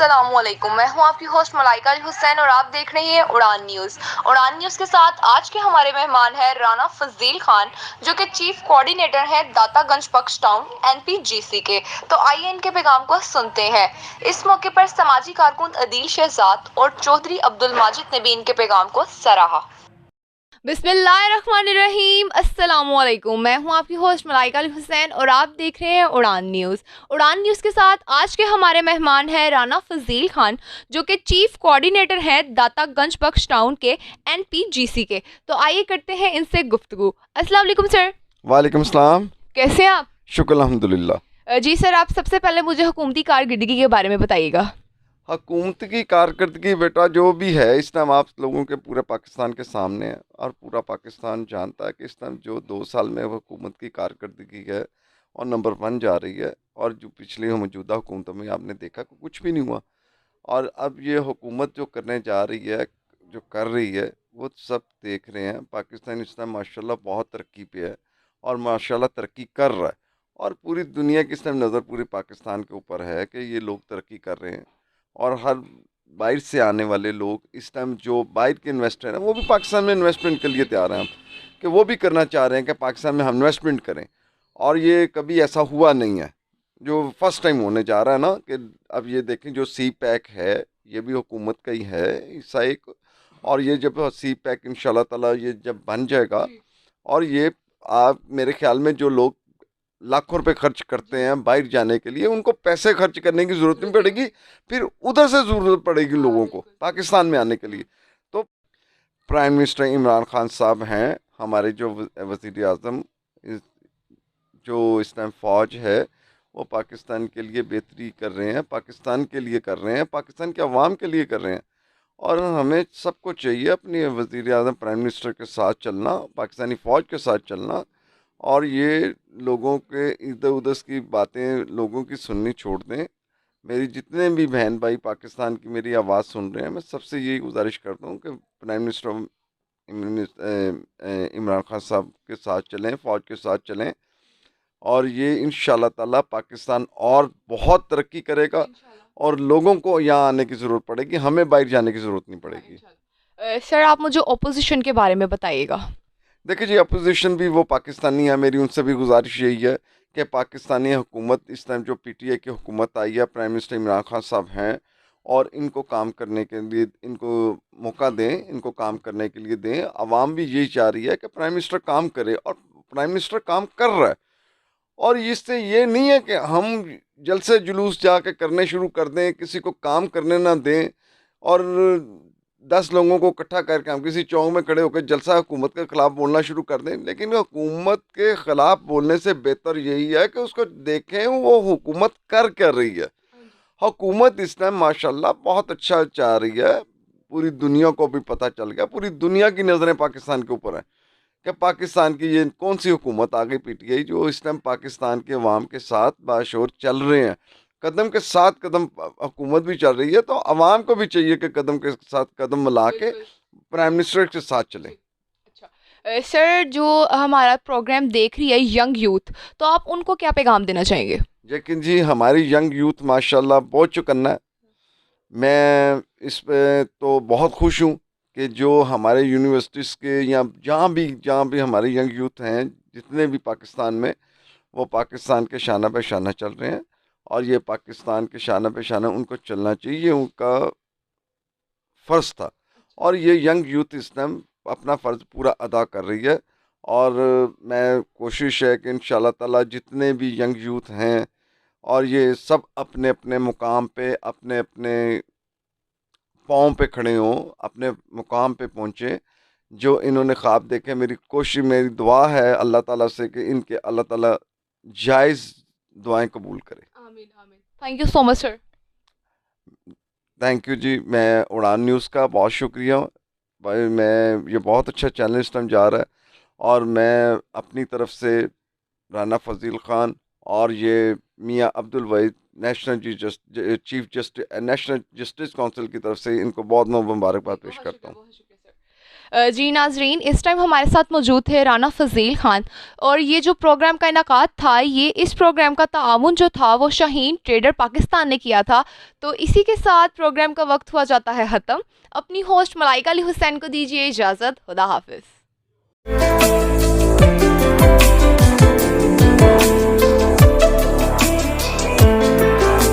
अस्सलामुअलैकुम। मैं हूं आपकी होस्ट मलाइका अल हुसैन और आप देख रही हैं उड़ान न्यूज़। उड़ान न्यूज़ के साथ आज के हमारे मेहमान हैं राना फजील खान, जो कि चीफ कोऑर्डिनेटर हैं दातागंज पक्ष टाउन एनपीजीसी के। तो आइए इनके पैगाम को सुनते हैं। इस मौके पर समाजी कारकुन अदील शहजाद और चौधरी अब्दुल माजिद ने भी इनके पैगाम को सराहा। बिस्मिल्लाहिर्रहमानिर्रहीम, अस्सलामुअलैकुम। मैं हूं आपकी होस्ट मलाइका अल हुसैन और आप देख रहे हैं उड़ान न्यूज़। उड़ान न्यूज़ के साथ आज के हमारे मेहमान हैं राना फजील खान, जो कि चीफ कोऑर्डिनेटर हैं दातागंज बख्श टाउन के एनपीजीसी के। तो आइए करते हैं इनसे गुफ्तगू। अस्सलाम वालेकुम सर। वालेकुम सलाम। कैसे हैं आप? शुक्र अल्हम्दुलिल्लाह। जी सर, आप सबसे पहले मुझे हुकूमती कारकर्दगी के बारे में बताइएगा। हुकूमत की कारकर्दगी बेटा जो भी है इस टाइम आप लोगों के पूरे पाकिस्तान के सामने है और पूरा पाकिस्तान जानता है कि इस टाइम जो 2 साल में हुकूमत की कारकर्दगी है और नंबर 1 जा रही है। और जो पिछली मौजूदा हुकूमतों में आपने देखा कि कुछ भी नहीं हुआ। और अब ये हुकूमत जो करने जा रही है, जो कर रही है, वो सब देख रहे हैं। पाकिस्तान इस टाइम माशाल्लाह बहुत तरक्की पे है और माशाल्लाह तरक्की कर रहा है। और पूरी दुनिया की इस टाइम नज़र पूरे पाकिस्तान के ऊपर है कि ये लोग तरक्की कर रहे हैं। और हर बाहर से आने वाले लोग इस टाइम जो बाहर के इन्वेस्टर हैं वो भी पाकिस्तान में इन्वेस्टमेंट के लिए तैयार हैं, कि वो भी करना चाह रहे हैं कि पाकिस्तान में हम इन्वेस्टमेंट करें। और ये कभी ऐसा हुआ नहीं है, जो फर्स्ट टाइम होने जा रहा है ना। कि अब ये देखें जो सी पैक है ये भी हुकूमत का ही है हिस्सा एक। और ये जब सी पैक इंशाल्लाह ताला ये जब बन जाएगा और ये आप मेरे ख्याल में जो लोग लाखों रुपए खर्च करते हैं बाहर जाने के लिए, उनको पैसे खर्च करने की ज़रूरत नहीं पड़ेगी। फिर उधर से ज़रूरत पड़ेगी लोगों को पाकिस्तान में आने के लिए। तो प्राइम मिनिस्टर इमरान खान साहब हैं हमारे, जो वज़ीर आज़म, जो इस टाइम फ़ौज है वो पाकिस्तान के लिए बेहतरी कर रहे हैं, पाकिस्तान के लिए कर रहे हैं, पाकिस्तान के अवाम के लिए कर रहे हैं। और हमें सबको चाहिए अपनी वज़ीर आज़म प्राइम मिनिस्टर के साथ चलना, पाकिस्तानी फ़ौज के साथ चलना। और ये लोगों के इधर उधर की बातें लोगों की सुननी छोड़ दें। मेरी जितने भी बहन भाई पाकिस्तान की मेरी आवाज़ सुन रहे हैं, मैं सबसे यही गुजारिश करता हूँ कि प्राइम मिनिस्टर इमरान खान साहब के साथ चलें, फ़ौज के साथ चलें। और ये इंशाल्लाह ताला पाकिस्तान और बहुत तरक्की करेगा और लोगों को यहाँ आने की ज़रूरत पड़ेगी, हमें बाहर जाने की ज़रूरत नहीं पड़ेगी। सर, आप मुझे ओपोजिशन के बारे में बताइएगा। देखिए जी, अपोजिशन भी वो पाकिस्तानी है, मेरी उनसे भी गुजारिश यही है कि पाकिस्तानी हुकूमत इस टाइम जो पीटीआई की हुकूमत आई है, प्राइम मिनिस्टर इमरान खान साहब हैं, और इनको काम करने के लिए इनको मौका दें, इनको काम करने के लिए दें। आवाम भी यही चाह रही है कि प्राइम मिनिस्टर काम करे और प्राइम मिनिस्टर काम कर रहा है। और इससे ये नहीं है कि हम जलसे जुलूस जाके करने शुरू कर दें, किसी को काम करने ना दें और 10 लोगों को इकट्ठा करके हम किसी चौक में खड़े होकर जलसा हुकूमत के ख़िलाफ़ बोलना शुरू कर दें। लेकिन हुकूमत के ख़िलाफ़ बोलने से बेहतर यही है कि उसको देखें वो हुकूमत कर रही है। हुकूमत इस टाइम माशाल्लाह बहुत अच्छा चाह रही है। पूरी दुनिया को भी पता चल गया, पूरी दुनिया की नज़रें पाकिस्तान के ऊपर है कि पाकिस्तान की ये कौन सी हुकूमत आ गई पीटीआई, जो इस टाइम पाकिस्तान के अवाम के साथ बाशोर चल रहे हैं। कदम के साथ कदम हुकूमत भी चल रही है, तो अवाम को भी चाहिए कि कदम के साथ कदम मिला के प्राइम मिनिस्टर के साथ चलें। अच्छा, सर, जो हमारा प्रोग्राम देख रही है यंग यूथ, तो आप उनको क्या पैगाम देना चाहेंगे? लेकिन जी हमारी यंग यूथ माशाल्लाह बहुत चौकन्ना है। मैं इस पे तो बहुत खुश हूँ कि जो हमारे यूनिवर्सिटीज़ के या जहाँ भी हमारे यंग यूथ हैं जितने भी पाकिस्तान में, वो पाकिस्तान के शाना पे शाना चल रहे हैं। और ये पाकिस्तान के शाना पे शाना उनको चलना चाहिए, ये उनका फ़र्ज़ था। और ये यंग यूथ इस टाइम अपना फ़र्ज़ पूरा अदा कर रही है। और मैं कोशिश है कि इंशाल्लाह ताला जितने भी यंग यूथ हैं और ये सब अपने अपने मुकाम पे अपने अपने पाँव पे खड़े हों, अपने मुकाम पे पहुँचे जो इन्होंने ख्वाब देखे। मेरी कोशिश, मेरी दुआ है अल्लाह ताला से कि इनके अल्लाह ताला जायज़ दुआएं कबूल करे। आमीन आमीन। Thank you so much sir. Thank you जी। मैं उड़ान न्यूज़ का बहुत शुक्रिया भाई। मैं ये बहुत अच्छा चैनल इस टाइम जा रहा है और मैं अपनी तरफ से राना फजील खान और ये मियाँ Abdul Waheed national chief justice national justice council की तरफ से इनको बहुत बहुत मुबारकबाद पेश करता हूँ। बहुत शुक्रिया सर। जी नाजरीन, इस टाइम हमारे साथ मौजूद थे राना फजील खान। और ये जो प्रोग्राम का इनकाद था, ये इस प्रोग्राम का ताउन जो था वो शाहीन ट्रेडर पाकिस्तान ने किया था। तो इसी के साथ प्रोग्राम का वक्त हुआ जाता है ख़त्म। अपनी होस्ट मलाइका अली हुसैन को दीजिए इजाज़त। खुदा हाफिज़।